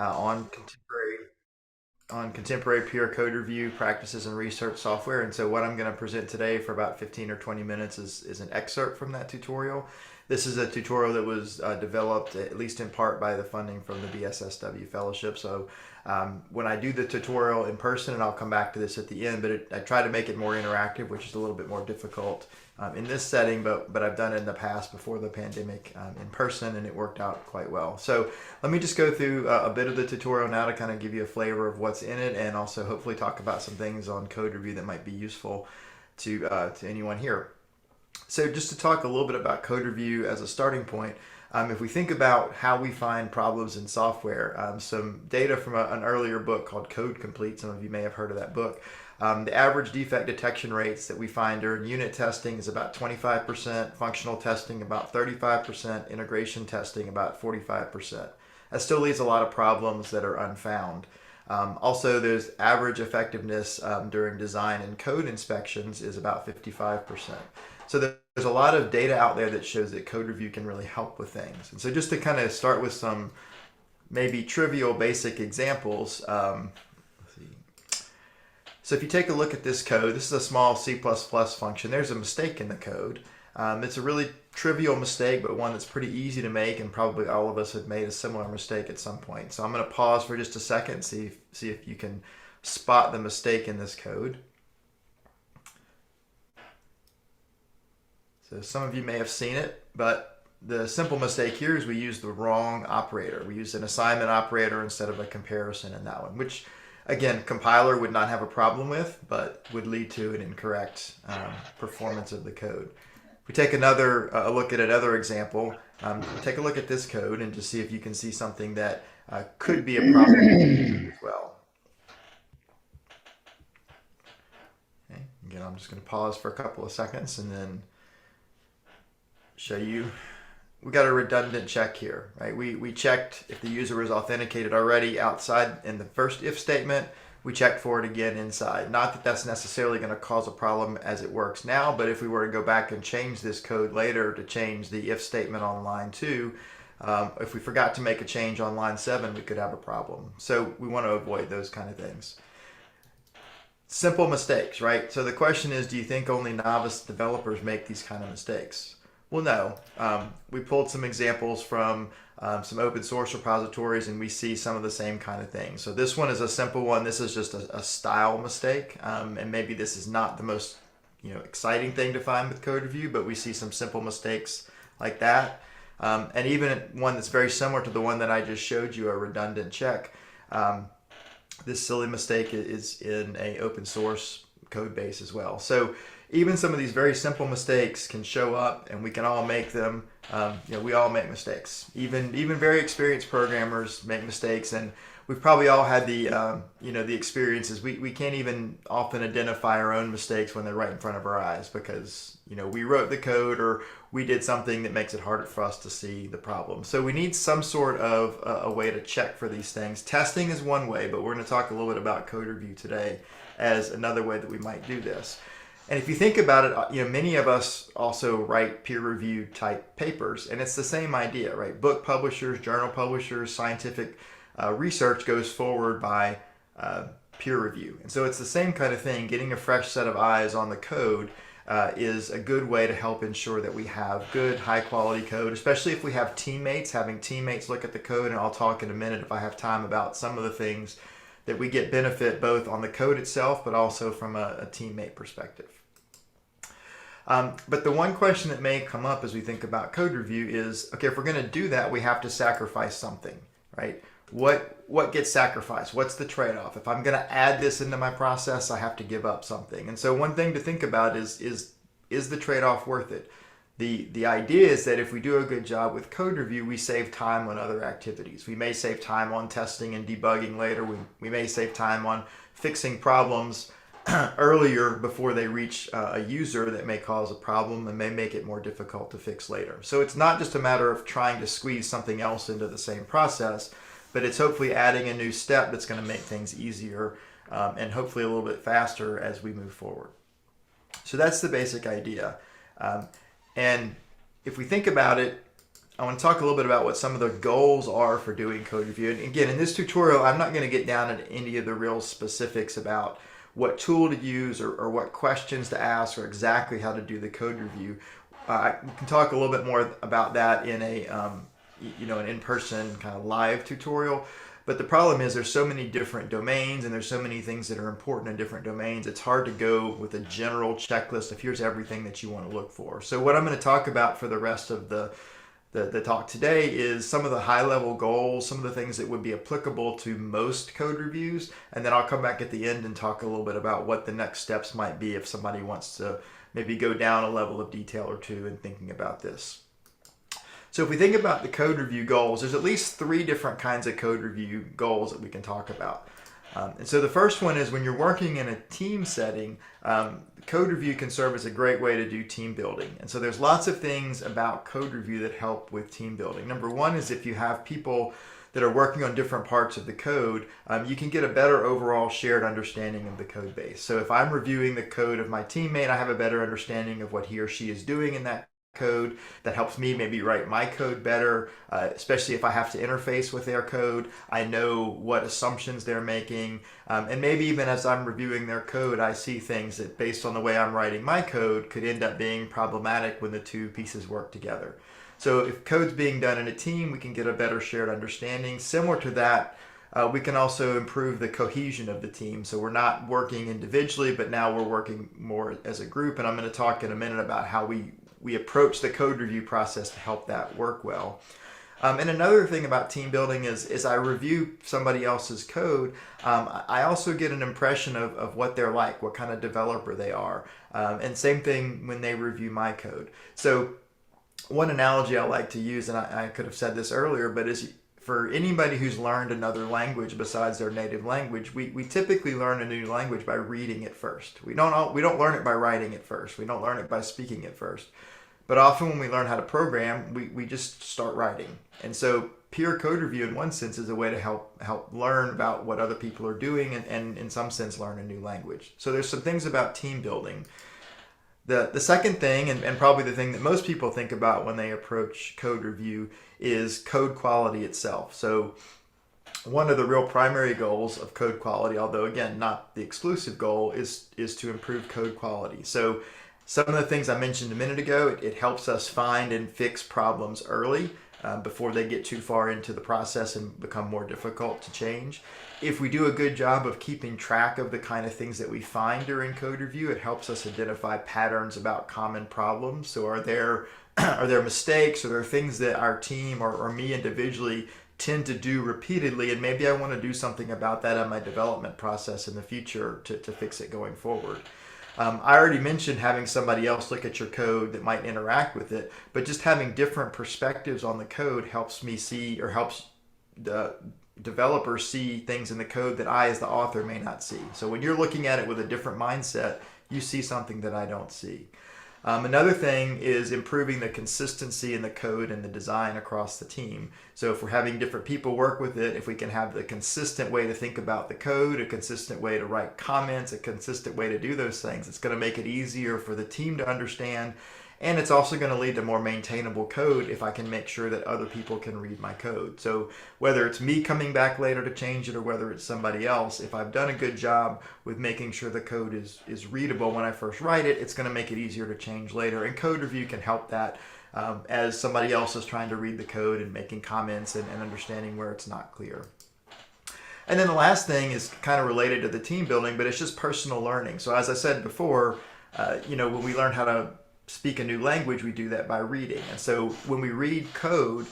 on contemporary peer code review practices and research software. And so what I'm going to present today for about 15 or 20 minutes is an excerpt from that tutorial. This is a tutorial that was developed, at least in part, by the funding from the BSSw Fellowship. So when I do the tutorial in person, and I'll come back to this at the end, but I try to make it more interactive, which is a little bit more difficult in this setting, but I've done it in the past before the pandemic in person, and it worked out quite well. So let me just go through a bit of the tutorial now to kind of give you a flavor of what's in it, and also hopefully talk about some things on code review that might be useful to anyone here. So just to talk a little bit about code review as a starting point, if we think about how we find problems in software, some data from an earlier book called Code Complete, some of you may have heard of that book. The average defect detection rates that we find during unit testing is about 25%, functional testing about 35%, integration testing about 45%. That still leaves a lot of problems that are unfound. Also, there's average effectiveness during design and code inspections is about 55%. So there's a lot of data out there that shows that code review can really help with things. And so just to kind of start with some maybe trivial basic examples, let's see. So if you take a look at this code, this is a small C++ function. There's a mistake in the code. It's a really trivial mistake, but one that's pretty easy to make, and probably all of us have made a similar mistake at some point. So I'm going to pause for just a second, see if you can spot the mistake in this code. So some of you may have seen it, but the simple mistake here is we used the wrong operator. We used an assignment operator instead of a comparison in that one, which again, compiler would not have a problem with, but would lead to an incorrect performance of the code. If we take a look at another example, take a look at this code and just see if you can see something that could be a problem as well. Okay. Again, I'm just going to pause for a couple of seconds and then show you. We got a redundant check here, right? We checked if the user was authenticated already outside in the first if statement. We checked for it again inside. Not that that's necessarily going to cause a problem as it works now, but if we were to go back and change this code later to change the if statement on line 2, if we forgot to make a change on line 7, we could have a problem. So we want to avoid those kind of things. Simple mistakes, right? So the question is, do you think only novice developers make these kind of mistakes? Well, no. We pulled some examples from some open source repositories, and we see some of the same kind of things. So this one is a simple one. This is just a style mistake, and maybe this is not the most exciting thing to find with code review, but we see some simple mistakes like that. And even one that's very similar to the one that I just showed you, a redundant check. This silly mistake is in a open source code base as well. So even some of these very simple mistakes can show up, and we can all make them. We all make mistakes. Even very experienced programmers make mistakes, and we've probably all had the experiences. We can't even often identify our own mistakes when they're right in front of our eyes because we wrote the code or we did something that makes it harder for us to see the problem. So we need some sort of a way to check for these things. Testing is one way, but we're going to talk a little bit about code review today as another way that we might do this. And if you think about it, many of us also write peer-reviewed type papers, and it's the same idea, right? Book publishers, journal publishers, scientific research goes forward by peer review. And so it's the same kind of thing. Getting a fresh set of eyes on the code is a good way to help ensure that we have good, high-quality code, especially if we have teammates, having teammates look at the code, and I'll talk in a minute if I have time about some of the things that we get benefit both on the code itself, but also from a teammate perspective. But the one question that may come up as we think about code review is, okay, if we're going to do that, we have to sacrifice something, right? What gets sacrificed? What's the trade-off? If I'm going to add this into my process, I have to give up something. And so one thing to think about is the trade-off worth it? The idea is that if we do a good job with code review, we save time on other activities. We may save time on testing and debugging later. We may save time on fixing problems earlier before they reach a user that may cause a problem and may make it more difficult to fix later. So it's not just a matter of trying to squeeze something else into the same process, but it's hopefully adding a new step that's going to make things easier and hopefully a little bit faster as we move forward. So that's the basic idea. And if we think about it, I want to talk a little bit about what some of the goals are for doing code review. And again, in this tutorial, I'm not going to get down into any of the real specifics about what tool to use or what questions to ask or exactly how to do the code review. I can talk a little bit more about that in a an in-person kind of live tutorial. But the problem is there's so many different domains and there's so many things that are important in different domains. It's hard to go with a general checklist of here's everything that you want to look for. So what I'm going to talk about for the rest of the talk today is some of the high-level goals, some of the things that would be applicable to most code reviews, and then I'll come back at the end and talk a little bit about what the next steps might be if somebody wants to maybe go down a level of detail or two in thinking about this. So if we think about the code review goals, there's at least 3 different kinds of code review goals that we can talk about. And so the first one is when you're working in a team setting, code review can serve as a great way to do team building. And so there's lots of things about code review that help with team building. Number one is if you have people that are working on different parts of the code, you can get a better overall shared understanding of the code base. So if I'm reviewing the code of my teammate, I have a better understanding of what he or she is doing in that code. That helps me maybe write my code better, especially if I have to interface with their code. I know what assumptions they're making, and maybe even as I'm reviewing their code, I see things that based on the way I'm writing my code could end up being problematic when the 2 pieces work together. So if code's being done in a team, we can get a better shared understanding. Similar to that, we can also improve the cohesion of the team. So we're not working individually, but now we're working more as a group, and I'm going to talk in a minute about how we approach the code review process to help that work well. And another thing about team building is I review somebody else's code, I also get an impression of what they're like, what kind of developer they are. And same thing when they review my code. So one analogy I like to use, and I could have said this earlier, but is for anybody who's learned another language besides their native language, we typically learn a new language by reading it first. We don't learn it by writing it first. We don't learn it by speaking it first. But often when we learn how to program, we just start writing. And so peer code review in one sense is a way to help learn about what other people are doing and in some sense learn a new language. So there's some things about team building. The second thing, and probably the thing that most people think about when they approach code review, is code quality itself. So one of the real primary goals of code quality, although again not the exclusive goal, is to improve code quality. So some of the things I mentioned a minute ago, it helps us find and fix problems early before they get too far into the process and become more difficult to change. If we do a good job of keeping track of the kind of things that we find during code review, it helps us identify patterns about common problems. So are there mistakes, or there are things that our team or me individually tend to do repeatedly, and maybe I want to do something about that in my development process in the future to fix it going forward. I already mentioned having somebody else look at your code that might interact with it, but just having different perspectives on the code helps me see, or helps the developer see things in the code that I as the author may not see. So when you're looking at it with a different mindset, you see something that I don't see. Another thing is improving the consistency in the code and the design across the team. So if we're having different people work with it, if we can have the consistent way to think about the code, a consistent way to write comments, a consistent way to do those things, it's going to make it easier for the team to understand. And it's also going to lead to more maintainable code if I can make sure that other people can read my code. So whether it's me coming back later to change it or whether it's somebody else, if I've done a good job with making sure the code is readable when I first write it, it's going to make it easier to change later. And code review can help that as somebody else is trying to read the code and making comments and understanding where it's not clear. And then the last thing is kind of related to the team building, but it's just personal learning. So as I said before, when we learn how to speak a new language, we do that by reading. And so when we read code,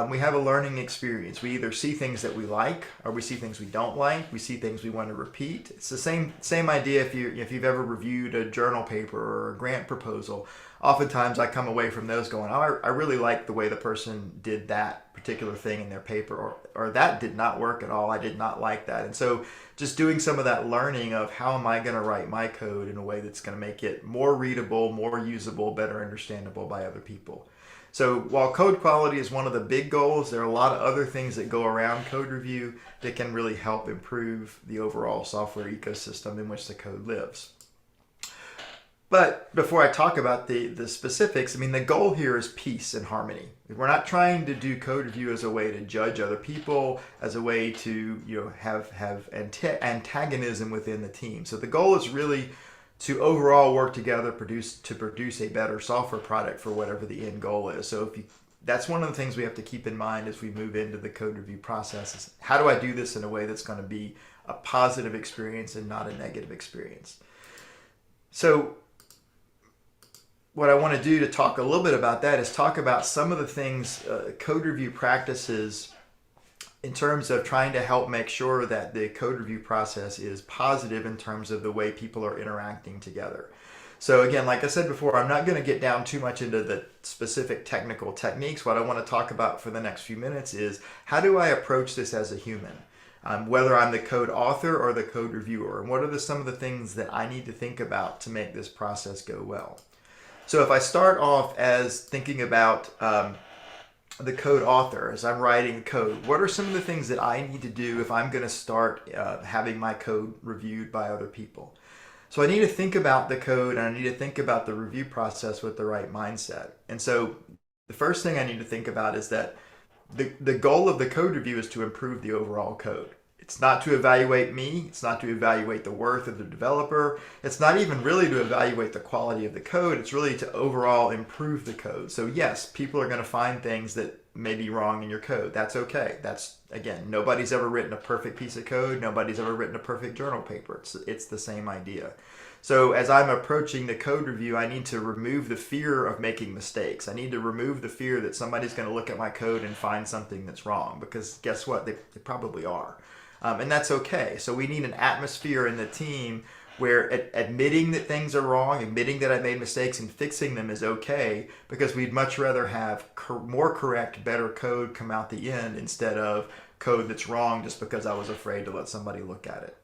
we have a learning experience. We either see things that we like, or we see things we don't like. We see things we want to repeat. It's the same idea if you've ever reviewed a journal paper or a grant proposal. Oftentimes I come away from those going, oh, I really like the way the person did that particular thing in their paper, or that did not work at all. I did not like that. And so just doing some of that learning of how am I going to write my code in a way that's going to make it more readable, more usable, better understandable by other people. So while code quality is one of the big goals, there are a lot of other things that go around code review that can really help improve the overall software ecosystem in which the code lives. But before I talk about the specifics, I mean, the goal here is peace and harmony. We're not trying to do code review as a way to judge other people, as a way to have antagonism within the team. So the goal is really to overall work together to produce a better software product for whatever the end goal is. So that's one of the things we have to keep in mind as we move into the code review process is how do I do this in a way that's going to be a positive experience and not a negative experience. So what I want to do to talk a little bit about that is talk about some of the things, code review practices in terms of trying to help make sure that the code review process is positive in terms of the way people are interacting together. So again, like I said before, I'm not going to get down too much into the specific technical techniques. What I want to talk about for the next few minutes is how do I approach this as a human? Whether I'm the code author or the code reviewer, and what are some of the things that I need to think about to make this process go well? So if I start off as thinking about the code author, as I'm writing code, what are some of the things that I need to do if I'm going to start having my code reviewed by other people? So I need to think about the code and I need to think about the review process with the right mindset. And so the first thing I need to think about is that the goal of the code review is to improve the overall code. It's not to evaluate me. It's not to evaluate the worth of the developer. It's not even really to evaluate the quality of the code. It's really to overall improve the code. So yes, people are going to find things that may be wrong in your code. That's okay. That's, again, nobody's ever written a perfect piece of code. Nobody's ever written a perfect journal paper. It's the same idea. So as I'm approaching the code review, I need to remove the fear of making mistakes. I need to remove the fear that somebody's going to look at my code and find something that's wrong, because guess what? They probably are. And that's okay. So we need an atmosphere in the team where admitting that things are wrong, admitting that I made mistakes and fixing them is okay, because we'd much rather have more correct, better code come out the end instead of code that's wrong just because I was afraid to let somebody look at it.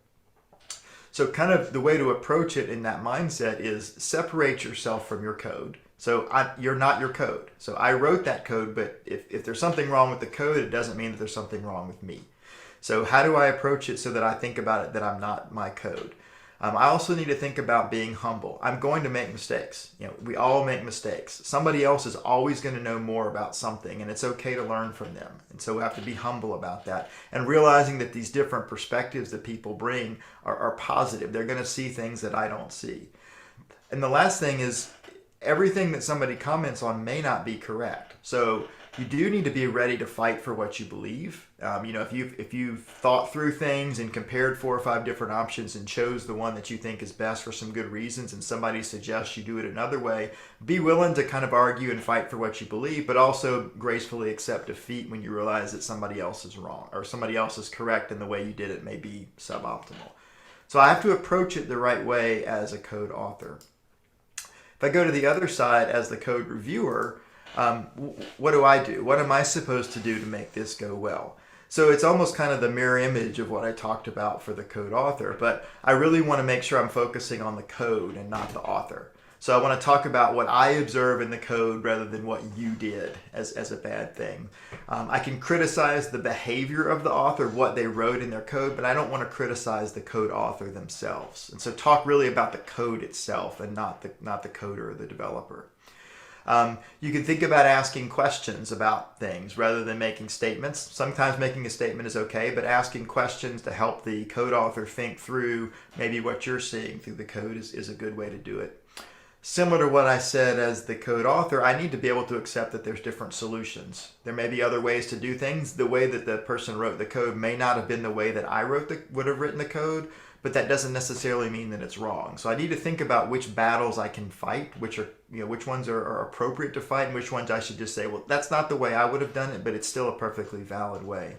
So kind of the way to approach it in that mindset is separate yourself from your code. So you're not your code. So I wrote that code, but if there's something wrong with the code, it doesn't mean that there's something wrong with me. So how do I approach it so that I think about it that I'm not my code? I also need to think about being humble. I'm going to make mistakes. We all make mistakes. Somebody else is always going to know more about something, and it's okay to learn from them. And so we have to be humble about that. And realizing that these different perspectives that people bring are positive. They're going to see things that I don't see. And the last thing is everything that somebody comments on may not be correct. So you do need to be ready to fight for what you believe. If you've thought through things and compared 4 or 5 different options and chose the one that you think is best for some good reasons, and somebody suggests you do it another way, be willing to kind of argue and fight for what you believe, but also gracefully accept defeat when you realize that somebody else is wrong or somebody else is correct and the way you did it may be suboptimal. So I have to approach it the right way as a code author. If I go to the other side as the code reviewer, what do I do? What am I supposed to do to make this go well? So it's almost kind of the mirror image of what I talked about for the code author, but I really want to make sure I'm focusing on the code and not the author. So I want to talk about what I observe in the code rather than what you did as a bad thing. I can criticize the behavior of the author, what they wrote in their code, but I don't want to criticize the code author themselves. And so talk really about the code itself and not the coder or the developer. You can think about asking questions about things rather than making statements. Sometimes making a statement is okay, but asking questions to help the code author think through maybe what you're seeing through the code is a good way to do it. Similar to what I said as the code author, I need to be able to accept that there's different solutions. There may be other ways to do things. The way that the person wrote the code may not have been the way that I would have written the code, but that doesn't necessarily mean that it's wrong. So I need to think about which battles I can fight, which ones are appropriate to fight, and which ones I should just say, well, that's not the way I would have done it, but it's still a perfectly valid way.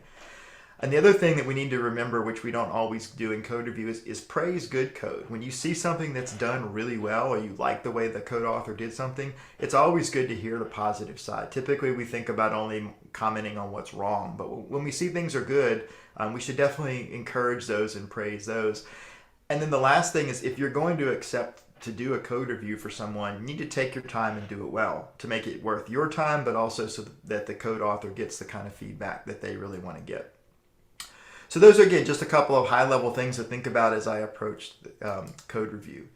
And the other thing that we need to remember, which we don't always do in code review, is praise good code. When you see something that's done really well, or you like the way the code author did something, it's always good to hear the positive side. Typically, we think about only commenting on what's wrong, but when we see things are good, we should definitely encourage those and praise those. And then the last thing is, if you're going to accept to do a code review for someone, you need to take your time and do it well to make it worth your time, but also so that the code author gets the kind of feedback that they really want to get. So those are, again, just a couple of high-level things to think about as I approach code review.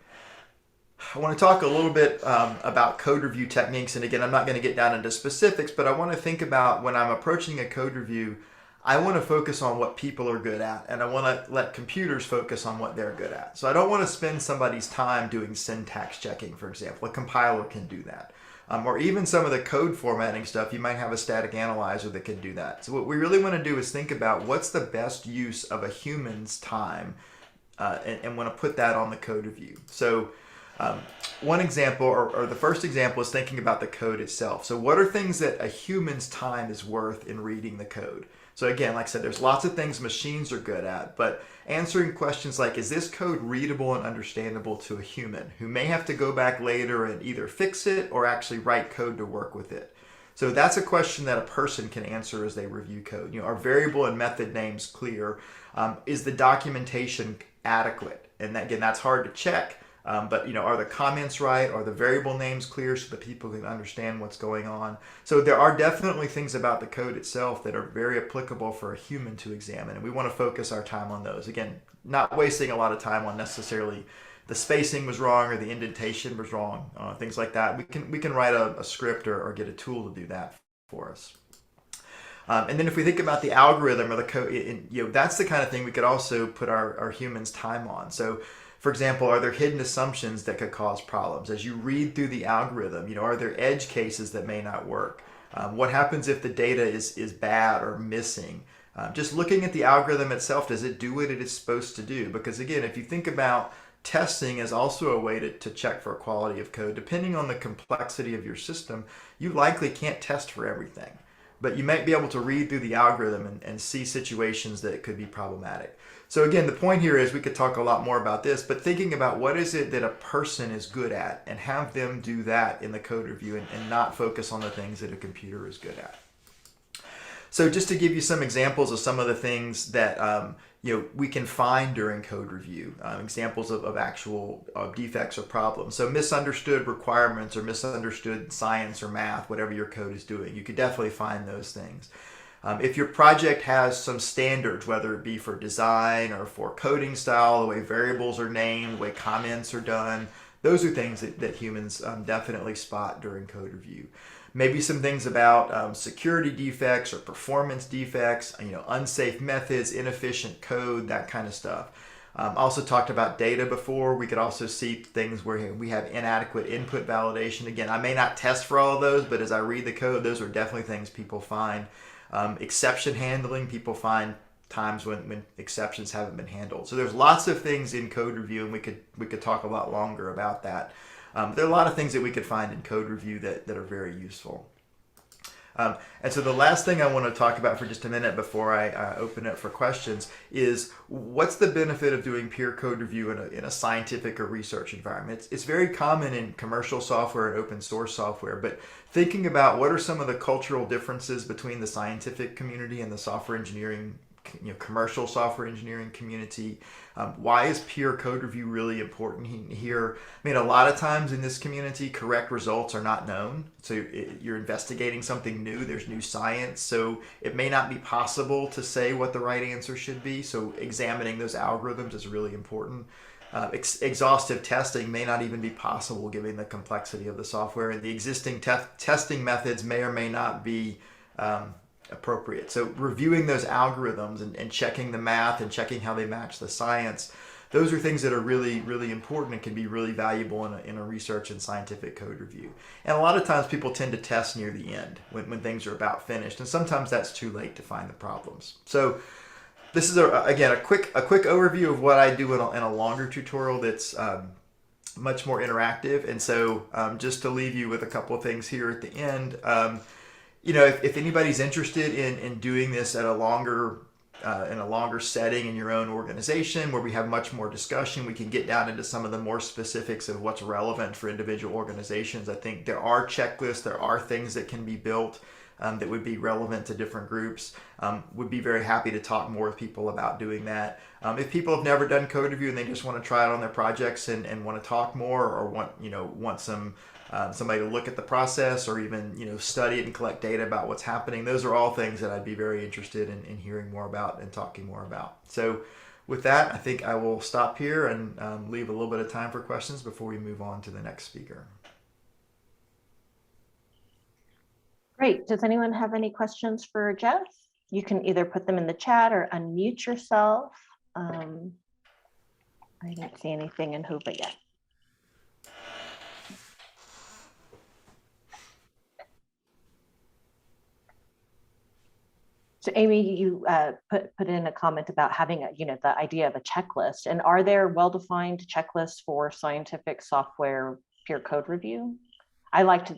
I want to talk a little bit about code review techniques. And again, I'm not going to get down into specifics, but I want to think about when I'm approaching a code review, I want to focus on what people are good at, and I want to let computers focus on what they're good at. So I don't want to spend somebody's time doing syntax checking, for example. A compiler can do that. Or even some of the code formatting stuff, you might have a static analyzer that can do that. So what we really want to do is think about what's the best use of a human's time, and want to put that on the code review. So one example, or the first example, is thinking about the code itself. So what are things that a human's time is worth in reading the code? So again, like I said, there's lots of things machines are good at, but answering questions like, is this code readable and understandable to a human who may have to go back later and either fix it or actually write code to work with it? So that's a question that a person can answer as they review code. You know, are variable and method names clear? Is the documentation adequate? And again, that's hard to check. But, you know, are the comments right? Are the variable names clear so that people can understand what's going on? So there are definitely things about the code itself that are very applicable for a human to examine, and we want to focus our time on those. Again, not wasting a lot of time on necessarily the spacing was wrong or the indentation was wrong, things like that. We can write a script or get a tool to do that for us. And then if we think about the algorithm or the code, you know, that's the kind of thing we could also put our humans' time on. So, for example, are there hidden assumptions that could cause problems? As you read through the algorithm, you know, are there edge cases that may not work? What happens if the data is bad or missing? Just looking at the algorithm itself, does it do what it is supposed to do? Because again, if you think about testing as also a way to check for quality of code, depending on the complexity of your system, you likely can't test for everything. But you might be able to read through the algorithm and see situations that could be problematic. So again, the point here is we could talk a lot more about this, but thinking about what is it that a person is good at and have them do that in the code review and not focus on the things that a computer is good at. So just to give you some examples of some of the things that you know, we can find during code review, examples of actual defects or problems. So misunderstood requirements or misunderstood science or math, whatever your code is doing, you could definitely find those things. If your project has some standards, whether it be for design or for coding style, the way variables are named, the way comments are done, those are things that humans definitely spot during code review. Maybe some things about security defects or performance defects, you know, unsafe methods, inefficient code, that kind of stuff. Also talked about data before. We could also see things where we have inadequate input validation. Again, I may not test for all of those, but as I read the code, those are definitely things people find. Exception handling, people find times when exceptions haven't been handled. So there's lots of things in code review, and we could talk a lot longer about that. There are a lot of things that we could find in code review that are very useful. And so the last thing I want to talk about for just a minute before I open it for questions is what's the benefit of doing peer code review in a scientific or research environment. It's very common in commercial software and open source software, but thinking about what are some of the cultural differences between the scientific community and the software engineering, you know, commercial software engineering community. Why is peer code review really important here? I mean, a lot of times in this community, correct results are not known. So you're investigating something new, there's new science, so it may not be possible to say what the right answer should be. So examining those algorithms is really important. Exhaustive testing may not even be possible given the complexity of the software, and the existing testing methods may or may not be appropriate. So reviewing those algorithms and checking the math and checking how they match the science, those are things that are really, really important and can be really valuable in a research and scientific code review. And a lot of times people tend to test near the end when things are about finished, and sometimes that's too late to find the problems. So this is again a quick overview of what I do in a longer tutorial that's much more interactive. And so just to leave you with a couple of things here at the end. You know, if anybody's interested in doing this at a longer setting in your own organization where we have much more discussion, we can get down into some of the more specifics of what's relevant for individual organizations. I think there are checklists, there are things that can be built that would be relevant to different groups. Would be very happy to talk more with people about doing that. If people have never done code review and they just want to try it on their projects and want to talk more, or want some somebody to look at the process, or even study it and collect data about what's happening, those are all things that I'd be very interested in hearing more about and talking more about. So with that, I think I will stop here and leave a little bit of time for questions before we move on to the next speaker. Great. Does anyone have any questions for Jeff? You can either put them in the chat or unmute yourself. I didn't see anything in Hoover yet. So Amy, you put in a comment about having the idea of a checklist. And are there well-defined checklists for scientific software peer code review? I liked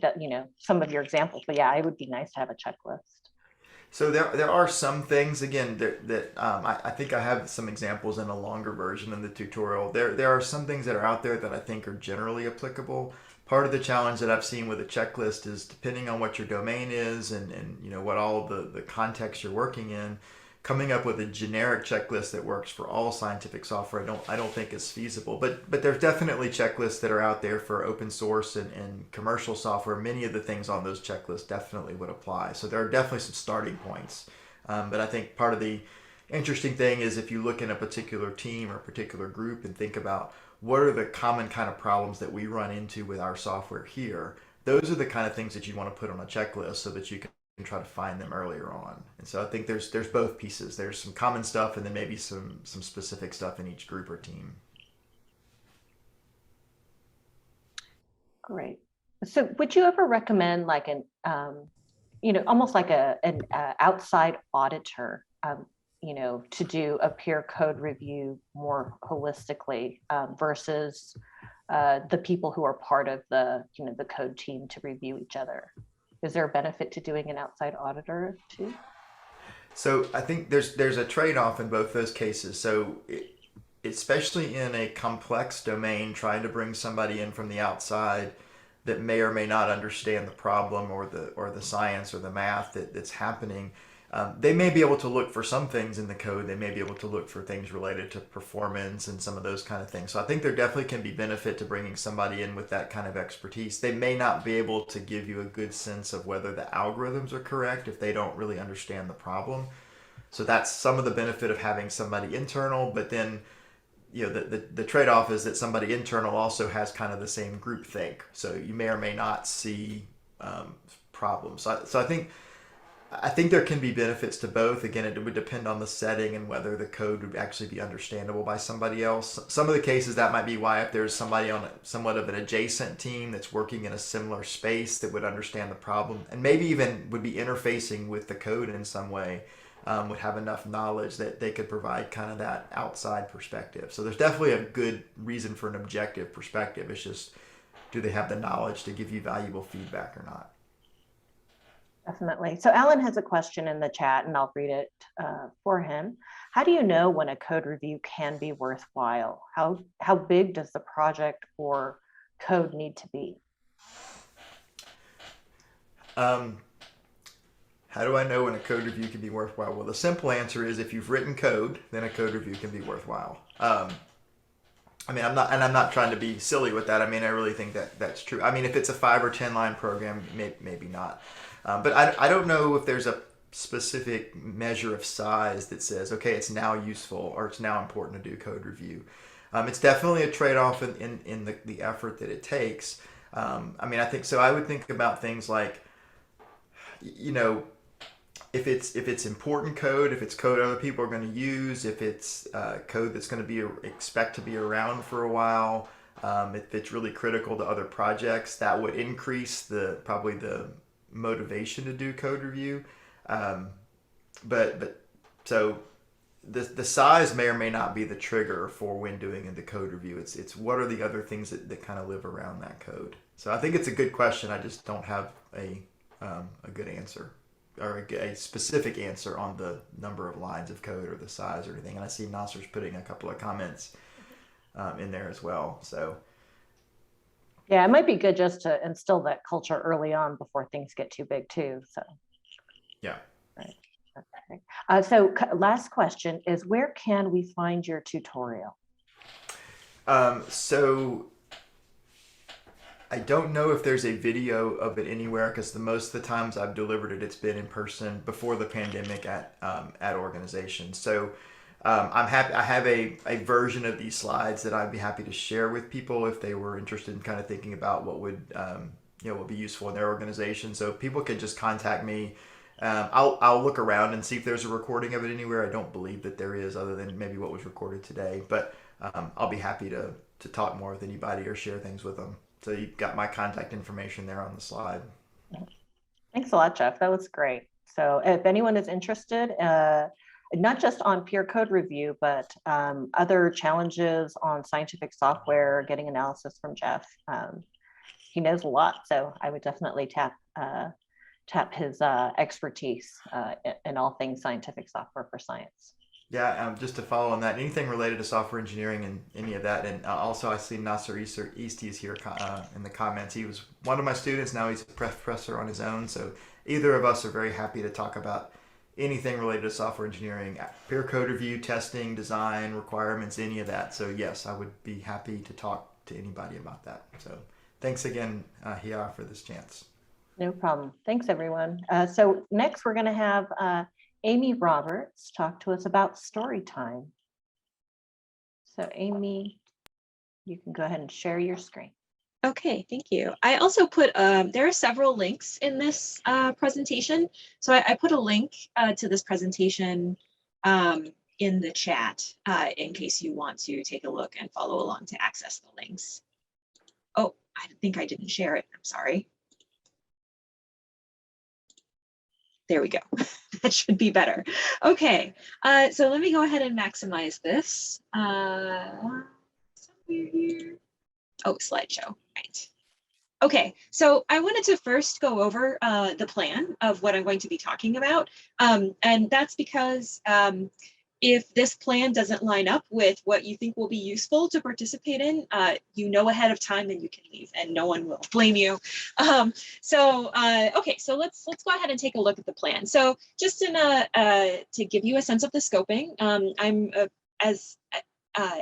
some of your examples, but yeah, it would be nice to have a checklist. So there are some things, again, that I think I have some examples in a longer version in the tutorial. There are some things that are out there that I think are generally applicable. Part of the challenge that I've seen with a checklist is, depending on what your domain is and what all of the context you're working in, coming up with a generic checklist that works for all scientific software I don't think is feasible. But there's definitely checklists that are out there for open source and commercial software. Many of the things on those checklists definitely would apply. So there are definitely some starting points. But I think part of the interesting thing is, if you look in a particular team or a particular group and think about what are the common kind of problems that we run into with our software here, those are the kind of things that you want to put on a checklist so that you can try to find them earlier on. And so I think there's both pieces. There's some common stuff and then maybe some specific stuff in each group or team. Great. So would you ever recommend like an almost like an outside auditor to do a peer code review more holistically versus the people who are part of the the code team to review each other? Is there a benefit to doing an outside auditor too? So I think there's a trade-off in both those cases. So especially in a complex domain, trying to bring somebody in from the outside that may or may not understand the problem or the science or the math that's happening, they may be able to look for some things in the code. They may be able to look for things related to performance and some of those kind of things. So I think there definitely can be benefit to bringing somebody in with that kind of expertise. They may not be able to give you a good sense of whether the algorithms are correct if they don't really understand the problem. So that's some of the benefit of having somebody internal, but then the trade-off is that somebody internal also has kind of the same group think. So you may or may not see problems. So I think there can be benefits to both. Again, it would depend on the setting and whether the code would actually be understandable by somebody else. Some of the cases that might be why, if there's somebody on somewhat of an adjacent team that's working in a similar space that would understand the problem and maybe even would be interfacing with the code in some way, would have enough knowledge that they could provide kind of that outside perspective. So there's definitely a good reason for an objective perspective. It's just, do they have the knowledge to give you valuable feedback or not? Definitely. So Alan has a question in the chat and I'll read it for him. How do you know when a code review can be worthwhile? How big does the project or code need to be? How do I know when a code review can be worthwhile? Well, the simple answer is, if you've written code, then a code review can be worthwhile. I'm not trying to be silly with that. I really think that's true. If it's a 5 or 10 line program, maybe not. But I don't know if there's a specific measure of size that says, okay, it's now useful or it's now important to do code review. It's definitely a trade-off in the effort that it takes. I think so. I would think about things like, if it's important code, if it's code other people are going to use, if it's code that's going to expect to be around for a while, if it's really critical to other projects, that would increase probably the motivation to do code review. But so the size may or may not be the trigger for when doing the code review. It's what are the other things that kind of live around that code. So I think it's a good question. I just don't have a good answer or a specific answer on the number of lines of code or the size or anything. And I see Nasser's putting a couple of comments in there as well. So yeah, it might be good just to instill that culture early on before things get too big too. So yeah. Right. Okay. So last question is, where can we find your tutorial? So I don't know if there's a video of it anywhere, because most of the times I've delivered it, it's been in person before the pandemic at organizations. So I'm happy. I have a version of these slides that I'd be happy to share with people if they were interested in kind of thinking about what would would be useful in their organization. So people could just contact me. I'll look around and see if there's a recording of it anywhere. I don't believe that there is, other than maybe what was recorded today. But I'll be happy to talk more with anybody or share things with them. So you've got my contact information there on the slide. Thanks a lot, Jeff. That was great. So if anyone is interested, not just on peer code review, but other challenges on scientific software, getting analysis from Jeff, he knows a lot. So I would definitely tap his expertise in all things scientific software for science. Yeah, just to follow on that, anything related to software engineering and any of that, and also I see Nasser Easty is here in the comments. He was one of my students. Now he's a professor on his own. So either of us are very happy to talk about anything related to software engineering, peer code review, testing, design, requirements, any of that. So yes, I would be happy to talk to anybody about that. So thanks again, Hia, for this chance. No problem. Thanks, everyone. So next we're going to have Amy Roberts talk to us about story time. So Amy, you can go ahead and share your screen. Okay, thank you. I also put, there are several links in this presentation. So I put a link to this presentation in the chat in case you want to take a look and follow along to access the links. Oh, I think I didn't share it. I'm sorry. There we go. That should be better. Okay, so let me go ahead and maximize this. Somewhere here. Oh, slideshow, right. Okay, so I wanted to first go over the plan of what I'm going to be talking about. And that's because if this plan doesn't line up with what you think will be useful to participate in, you know ahead of time and you can leave and no one will blame you. Okay, so let's go ahead and take a look at the plan. So just to give you a sense of the scoping, I'm as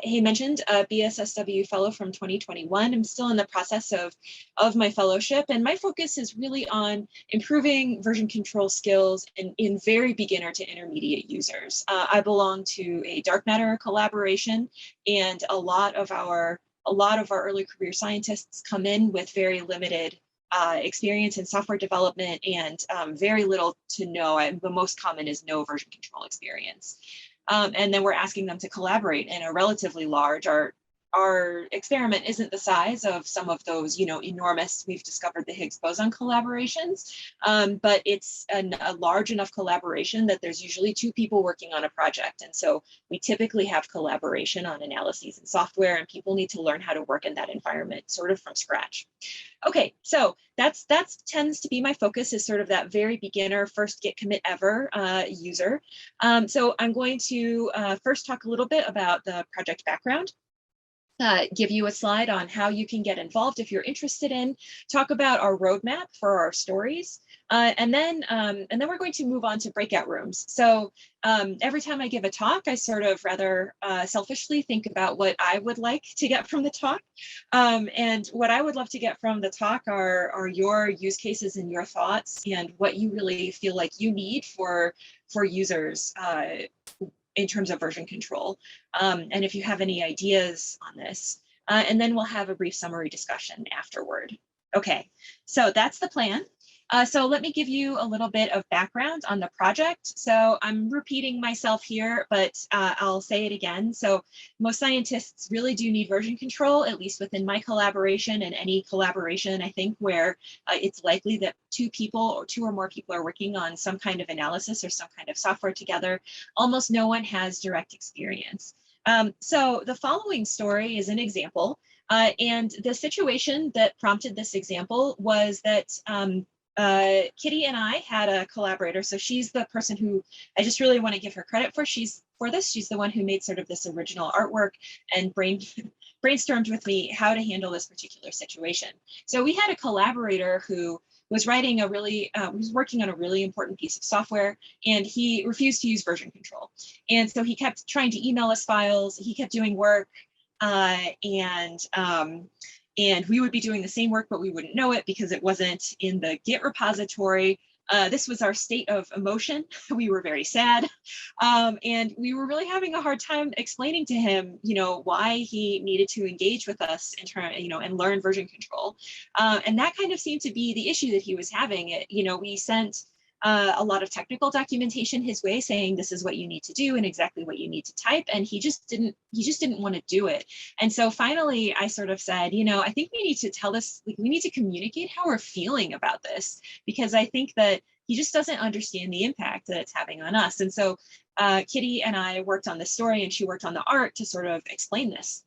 he mentioned, a BSSw Fellow from 2021. I'm still in the process of my fellowship, and my focus is really on improving version control skills in very beginner to intermediate users. I belong to a dark matter collaboration, and a lot of our early career scientists come in with very limited experience in software development and very little to no. The most common is no version control experience. And then we're asking them to collaborate in a relatively large, our experiment isn't the size of some of those, enormous, we've discovered the Higgs boson collaborations, but it's a large enough collaboration that there's usually 2 people working on a project. And so we typically have collaboration on analyses and software, and people need to learn how to work in that environment sort of from scratch. Okay, so that tends to be my focus, is sort of that very beginner, first git commit ever user. So I'm going to first talk a little bit about the project background, give you a slide on how you can get involved if you're interested in, talk about our roadmap for our stories, and then we're going to move on to breakout rooms. So every time I give a talk, I sort of rather selfishly think about what I would like to get from the talk. And what I would love to get from the talk are your use cases and your thoughts and what you really feel like you need for users in terms of version control. And if you have any ideas on this, and then we'll have a brief summary discussion afterward. Okay, so that's the plan. So let me give you a little bit of background on the project. So I'm repeating myself here, but I'll say it again. So most scientists really do need version control, at least within my collaboration and any collaboration, I think, where it's likely that 2 people or 2 or more people are working on some kind of analysis or some kind of software together. Almost no one has direct experience. So the following story is an example. And the situation that prompted this example was that Kitty and I had a collaborator. So she's the person who I just really want to give her credit for. She's the one who made sort of this original artwork and brainstormed with me how to handle this particular situation. So we had a collaborator who was writing was working on a really important piece of software, and he refused to use version control. And so he kept trying to email us files. He kept doing work, and we would be doing the same work, but we wouldn't know it because it wasn't in the Git repository. This was our state of emotion. We were very sad. And we were really having a hard time explaining to him, why he needed to engage with us and learn version control. And that kind of seemed to be the issue that he was having. We sent a lot of technical documentation his way saying this is what you need to do and exactly what you need to type, and he just didn't want to do it. And so finally I sort of said, I think we need to tell this, we need to communicate how we're feeling about this, because I think that he just doesn't understand the impact that it's having on us. And so Kitty and I worked on the story and she worked on the art to sort of explain this.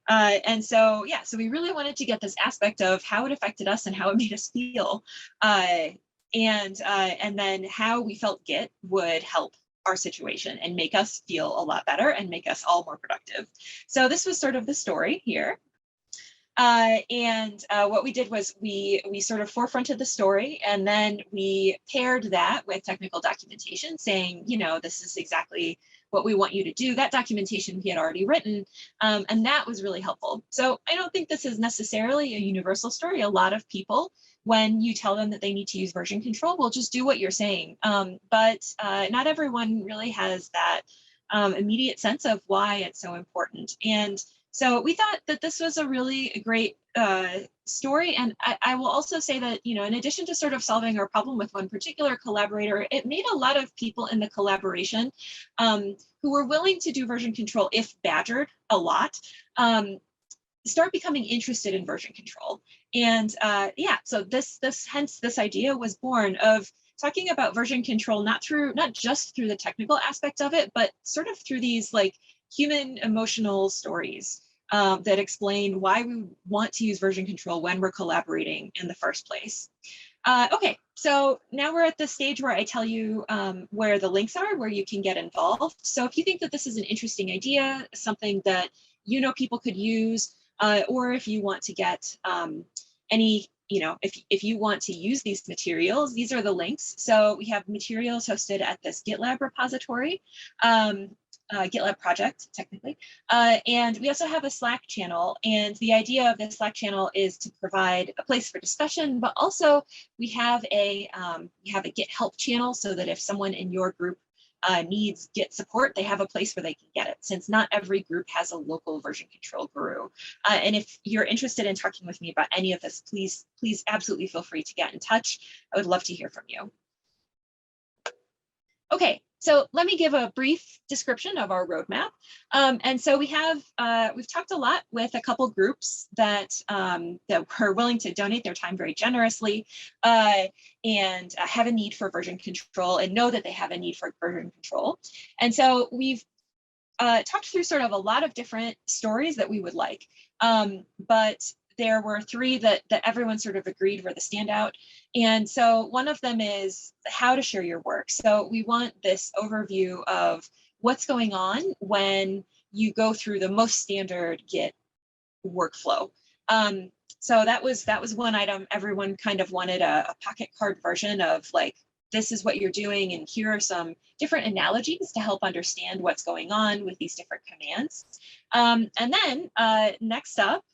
And so we really wanted to get this aspect of how it affected us and how it made us feel. And then how we felt Git would help our situation and make us feel a lot better and make us all more productive. So this was sort of the story here. And what we did was we sort of forefronted the story, and then we paired that with technical documentation saying, this is exactly what we want you to do. That documentation he had already written, and that was really helpful. So I don't think this is necessarily a universal story. A lot of people, when you tell them that they need to use version control, will just do what you're saying. But not everyone really has that immediate sense of why it's so important. And so we thought that this was a really great story. And I will also say that, in addition to sort of solving our problem with one particular collaborator, it made a lot of people in the collaboration who were willing to do version control if badgered a lot, start becoming interested in version control. And so hence this idea was born of talking about version control, not just through the technical aspect of it, but sort of through these like human emotional stories that explain why we want to use version control when we're collaborating in the first place. Okay, so now we're at the stage where I tell you where the links are, where you can get involved. So if you think that this is an interesting idea, something that people could use, or if you want to get if you want to use these materials, these are the links. So we have materials hosted at this GitLab repository, GitLab project, technically. And we also have a Slack channel. And the idea of this Slack channel is to provide a place for discussion, but also we have a Git help channel so that if someone in your group needs Git support, they have a place where they can get it, since not every group has a local version control guru. And if you're interested in talking with me about any of this, please absolutely feel free to get in touch. I would love to hear from you. Okay, so let me give a brief description of our roadmap. And so we've talked a lot with a couple groups that were willing to donate their time very generously and have a need for version control and know that they have a need for version control. And so we've talked through sort of a lot of different stories that we would like, but there were three that everyone sort of agreed were the standout. And so one of them is how to share your work. So we want this overview of what's going on when you go through the most standard Git workflow. So that was one item. Everyone kind of wanted a pocket card version of like, this is what you're doing, and here are some different analogies to help understand what's going on with these different commands. And then next up,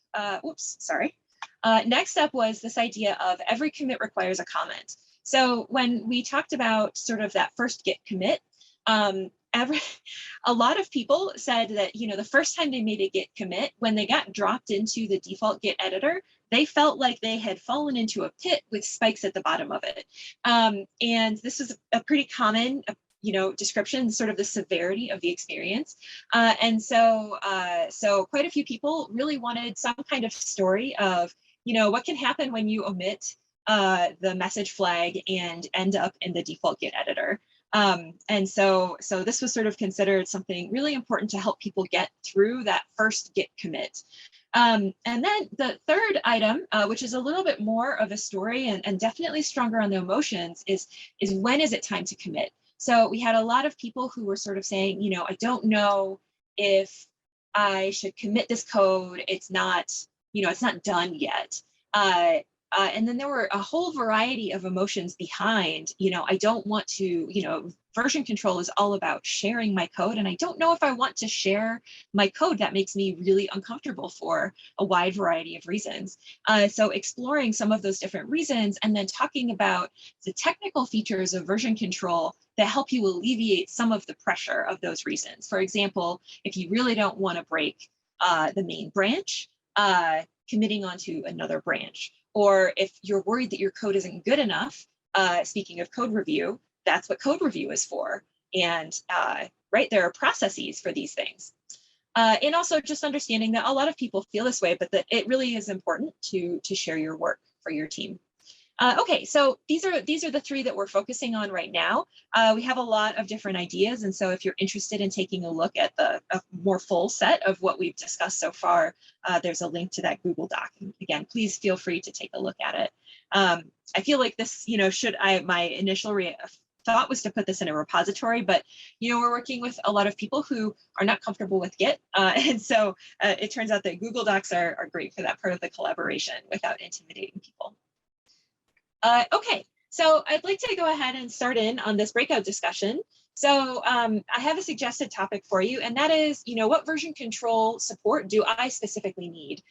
next up was this idea of every commit requires a comment. So when we talked about sort of that first Git commit, a lot of people said that, the first time they made a Git commit, when they got dropped into the default Git editor, they felt like they had fallen into a pit with spikes at the bottom of it. And this is a pretty common description, sort of the severity of the experience. And so quite a few people really wanted some kind of story of, what can happen when you omit the message flag and end up in the default Git editor. And so this was sort of considered something really important to help people get through that first Git commit. And then the third item, which is a little bit more of a story and definitely stronger on the emotions, is when is it time to commit? So we had a lot of people who were sort of saying, I don't know if I should commit this code. It's not, it's not done yet. And then there were a whole variety of emotions behind, I don't want to, version control is all about sharing my code. And I don't know if I want to share my code. That makes me really uncomfortable for a wide variety of reasons. So exploring some of those different reasons and then talking about the technical features of version control that help you alleviate some of the pressure of those reasons. For example, if you really don't want to break the main branch, committing onto another branch. Or if you're worried that your code isn't good enough, speaking of code review, that's what code review is for. And right, there are processes for these things. And also just understanding that a lot of people feel this way, but that it really is important to share your work for your team. Okay, so these are the three that we're focusing on right now. We have a lot of different ideas, and so if you're interested in taking a look at a more full set of what we've discussed so far, there's a link to that Google Doc. And again, please feel free to take a look at it. I feel like this, my initial thought was to put this in a repository, but we're working with a lot of people who are not comfortable with Git, and so it turns out that Google Docs are great for that part of the collaboration without intimidating people. Okay, so I'd like to go ahead and start in on this breakout discussion. So I have a suggested topic for you, and that is, what version control support do I specifically need?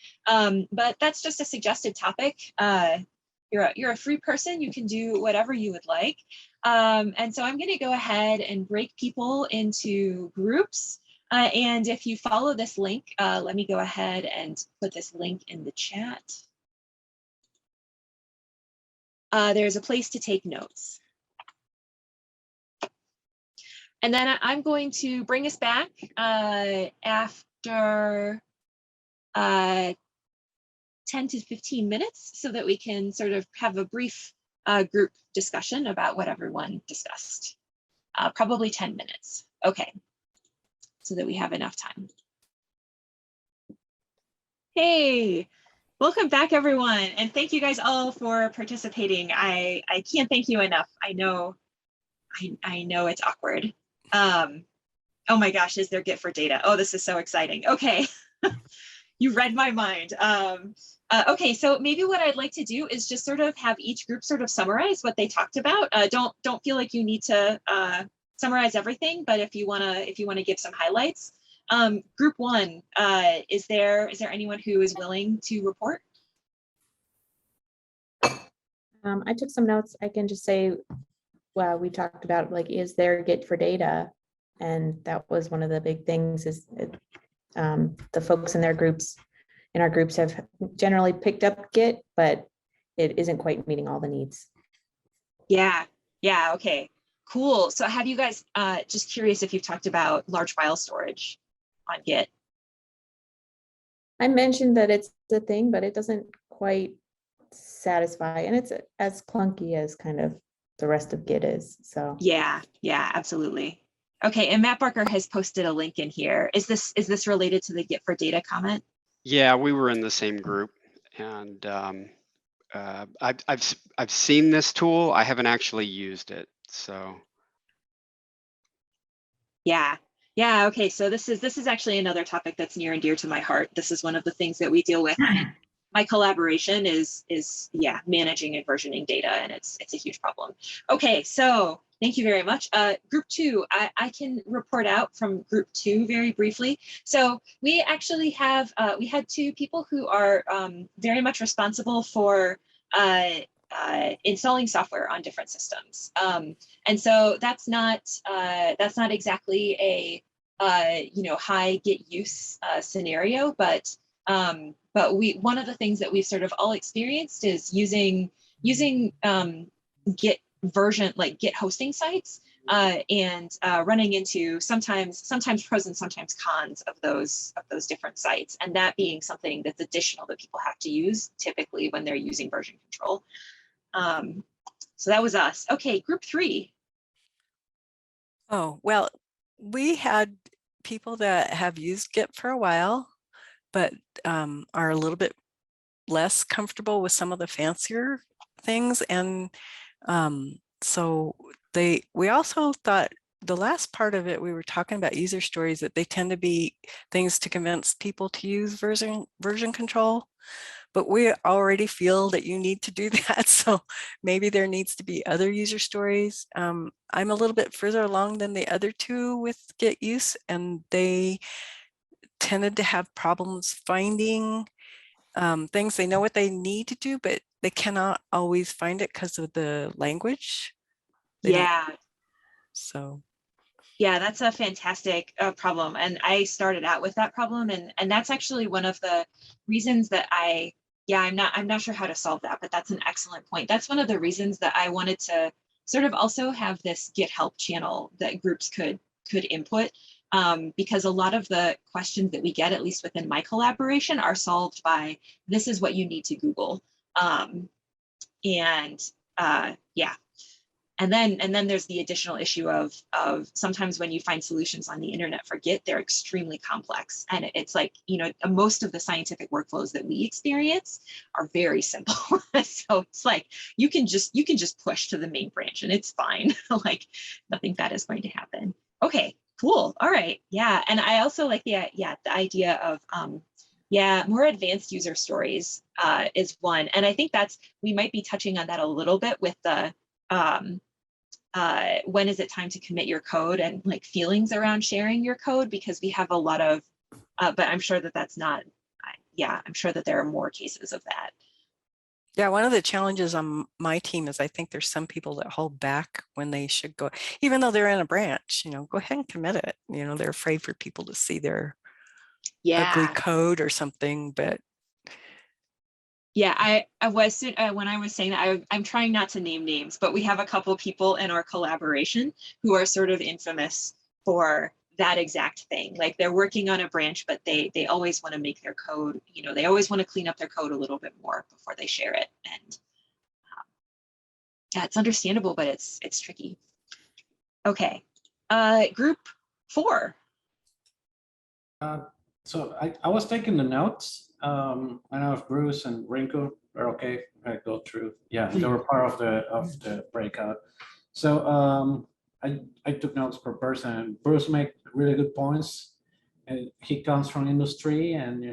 But that's just a suggested topic. You're a free person, you can do whatever you would like. And so I'm going to go ahead and break people into groups. And if you follow this link, let me go ahead and put this link in the chat. There's a place to take notes. And then I'm going to bring us back after 10 to 15 minutes so that we can sort of have a brief group discussion about what everyone discussed. Probably 10 minutes. Okay, so that we have enough time. Hey. Welcome back, everyone, and thank you guys all for participating. I can't thank you enough. I know it's awkward. Oh my gosh, is there Git for data? Oh, this is so exciting. Okay, you read my mind. Okay, so maybe what I'd like to do is just sort of have each group sort of summarize what they talked about. Don't feel like you need to summarize everything, but if you wanna give some highlights. Group one, is there anyone who is willing to report? I took some notes. I can just say, well, we talked about is there Git for data? And that was one of the big things is the folks in our groups have generally picked up Git, but it isn't quite meeting all the needs. Yeah, okay, cool. So have you guys, just curious if you've talked about large file storage on Git? I mentioned that it's the thing, but it doesn't quite satisfy, and it's as clunky as kind of the rest of Git is. So yeah, absolutely. Okay, and Matt Barker has posted a link in here. Is this related to the Git for data comment? Yeah, we were in the same group, and I've seen this tool. I haven't actually used it, so. Yeah. Okay, so this is actually another topic that's near and dear to my heart. This is one of the things that we deal with. My collaboration is managing and versioning data, and it's a huge problem. Okay, so thank you very much. Group two, I can report out from group two very briefly. So we actually have we had two people who are very much responsible for installing software on different systems, and so that's not exactly a high Git use scenario, but one of the things that we've sort of all experienced is using Git version, like Git hosting sites, and running into sometimes pros and sometimes cons of those different sites, and that being something that's additional that people have to use typically when they're using version control. So that was us. Okay, group three. Oh, well, we had people that have used Git for a while, but are a little bit less comfortable with some of the fancier things. And so we also thought the last part of it, we were talking about user stories, that they tend to be things to convince people to use version control. But we already feel that you need to do that. So maybe there needs to be other user stories. I'm a little bit further along than the other two with Git use, and they tended to have problems finding things. They know what they need to do, but they cannot always find it because of the language. They don't. Yeah. So Yeah, that's a fantastic problem. And I started out with that problem. And that's actually one of the reasons that I'm not sure how to solve that, but that's an excellent point. That's one of the reasons that I wanted to sort of also have this Git help channel that groups could input. Because a lot of the questions that we get, at least within my collaboration, are solved by, this is what you need to Google. Yeah. And then there's the additional issue of sometimes when you find solutions on the internet for Git, they're extremely complex. And it's like, most of the scientific workflows that we experience are very simple. So it's like, you can just push to the main branch and it's fine. Like nothing bad is going to happen. Okay, cool. All right. Yeah. And I also like the idea of, more advanced user stories is one. And I think we might be touching on that a little bit with the, when is it time to commit your code, and like feelings around sharing your code, because we have a lot of, but I'm sure that that's not, I'm sure that there are more cases of that. yeah, one of the challenges on my team is I think there's some people that hold back when they should go, even though they're in a branch, go ahead and commit it. They're afraid for people to see their ugly code or something, but yeah, I was when I was saying that, I'm trying not to name names, but we have a couple people in our collaboration who are sort of infamous for that exact thing. Like they're working on a branch, but they always want to make their code, they always want to clean up their code a little bit more before they share it. And yeah, it's understandable, but it's tricky. Okay, group 4. So I was taking the notes. I know if Bruce and Rinko are okay. I go through. Yeah, they were part of the breakout. So I took notes per person. Bruce made really good points. And he comes from industry, and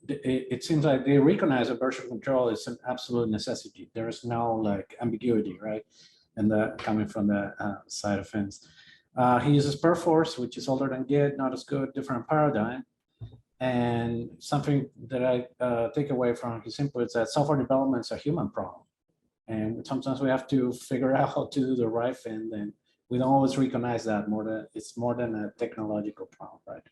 it seems like they recognize that version control is an absolute necessity. There is no like ambiguity, right? And that coming from the side of things. He uses Perforce, which is older than Git, not as good, different paradigm. And something that I take away from his input is that software development is a human problem. And sometimes we have to figure out how to do the right thing, and we don't always recognize that it's more than a technological problem, right?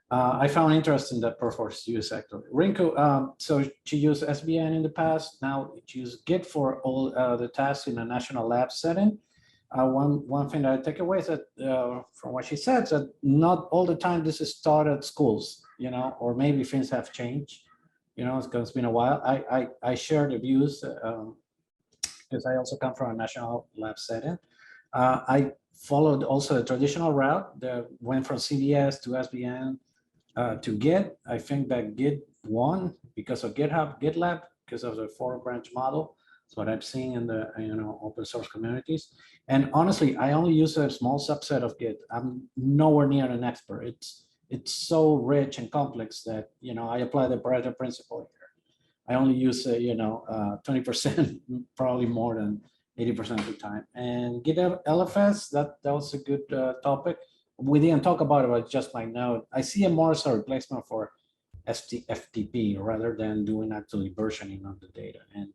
I found interest in that Perforce use actually. Rinko, so she used SVN in the past. Now she uses Git for all the tasks in a national lab setting. One thing that I take away is that from what she said, is that not all the time this is taught at schools, or maybe things have changed, it's been a while. I share the views because I also come from a national lab setting. I followed also a traditional route that went from CDS to SVN to Git. I think that Git won because of GitHub, GitLab, because of the 4-branch model. That's what I'm seeing in the open source communities. And honestly, I only use a small subset of Git. I'm nowhere near an expert. It's so rich and complex that I apply the Pareto principle here. I only use 20%, probably more than 80% of the time. And Git LFS, that was a good topic. We didn't talk about it, but just my note. I see it more as a replacement for FTP rather than doing actually versioning of the data. And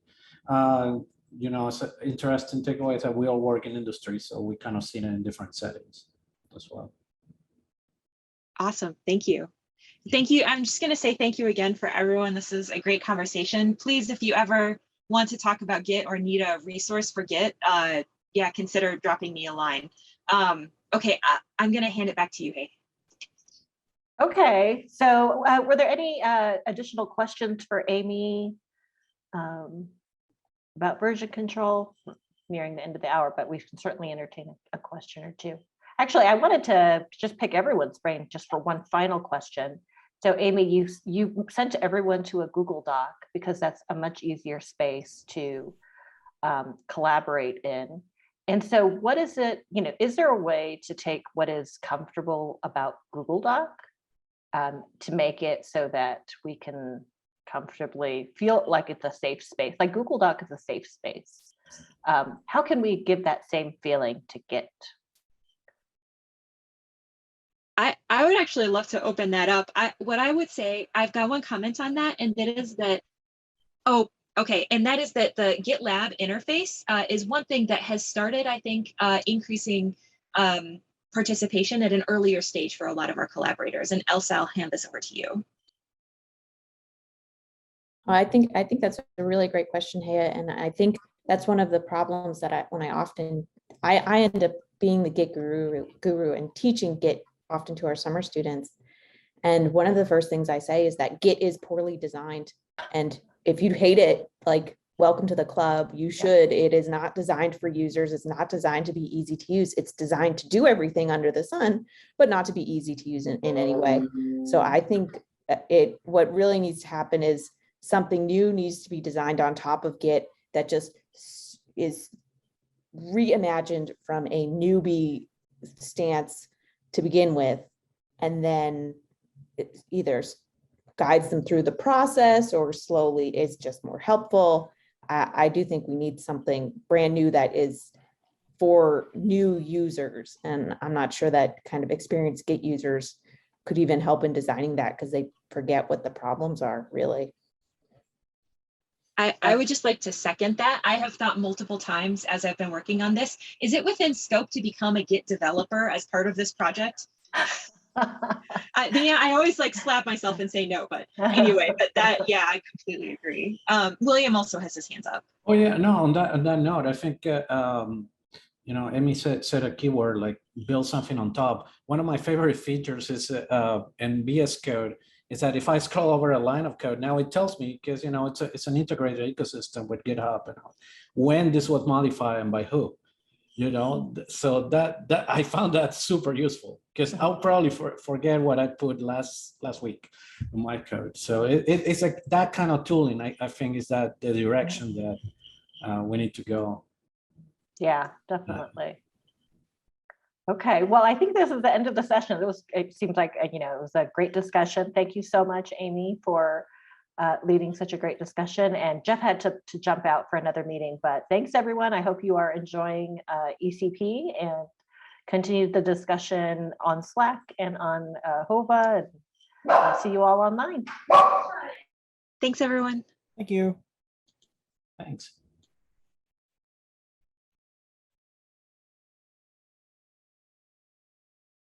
it's an interesting takeaway is that we all work in industry, so we kind of see it in different settings as well. Awesome, thank you. Thank you. I'm just going to say thank you again for everyone. This is a great conversation. Please, if you ever want to talk about Git or need a resource for Git, consider dropping me a line. Okay, I'm going to hand it back to you, Hey. Okay, so were there any additional questions for Amy about version control? Nearing the end of the hour, but we can certainly entertain a question or two. Actually, I wanted to just pick everyone's brain just for one final question. So Amy, you sent everyone to a Google Doc because that's a much easier space to collaborate in. And so what is it, is there a way to take what is comfortable about Google Doc to make it so that we can comfortably feel like it's a safe space? Like Google Doc is a safe space. How can we give that same feeling to Git? I would actually love to open that up. What I would say, I've got one comment on that, and that is that, and that is that the GitLab interface is one thing that has started, I think, increasing participation at an earlier stage for a lot of our collaborators. And Elsa, I'll hand this over to you. I think that's a really great question, Haya, and I think that's one of the problems that I end up being the Git guru and teaching Git often to our summer students. And one of the first things I say is that Git is poorly designed. And if you hate it, like, welcome to the club. You should. It is not designed for users. It's not designed to be easy to use. It's designed to do everything under the sun, but not to be easy to use in any way. So I think what really needs to happen is something new needs to be designed on top of Git that just is reimagined from a newbie stance to begin with, and then it either guides them through the process or slowly is just more helpful. I do think we need something brand new that is for new users, and I'm not sure that kind of experienced Git users could even help in designing that because they forget what the problems are, really. I would just like to second that. I have thought multiple times as I've been working on this, is it within scope to become a Git developer as part of this project? I always like slap myself and say no, but anyway, I completely agree. William also has his hands up. Oh yeah, no, on that note, I think, Amy said a keyword like build something on top. One of my favorite features is in VS Code is that if I scroll over a line of code, now it tells me, because it's an integrated ecosystem with GitHub and when this was modified and by who. So that I found that super useful, because I'll probably forget what I put last week in my code. So it's like that kind of tooling. I think is that the direction that we need to go. Yeah, definitely. Okay, well, I think this is the end of the session. It seems like it was a great discussion. Thank you so much, Amy, for leading such a great discussion. And Jeff had to jump out for another meeting, but thanks everyone. I hope you are enjoying ECP and continue the discussion on Slack and on Hova. And I'll see you all online. Thanks, everyone. Thank you. Thanks.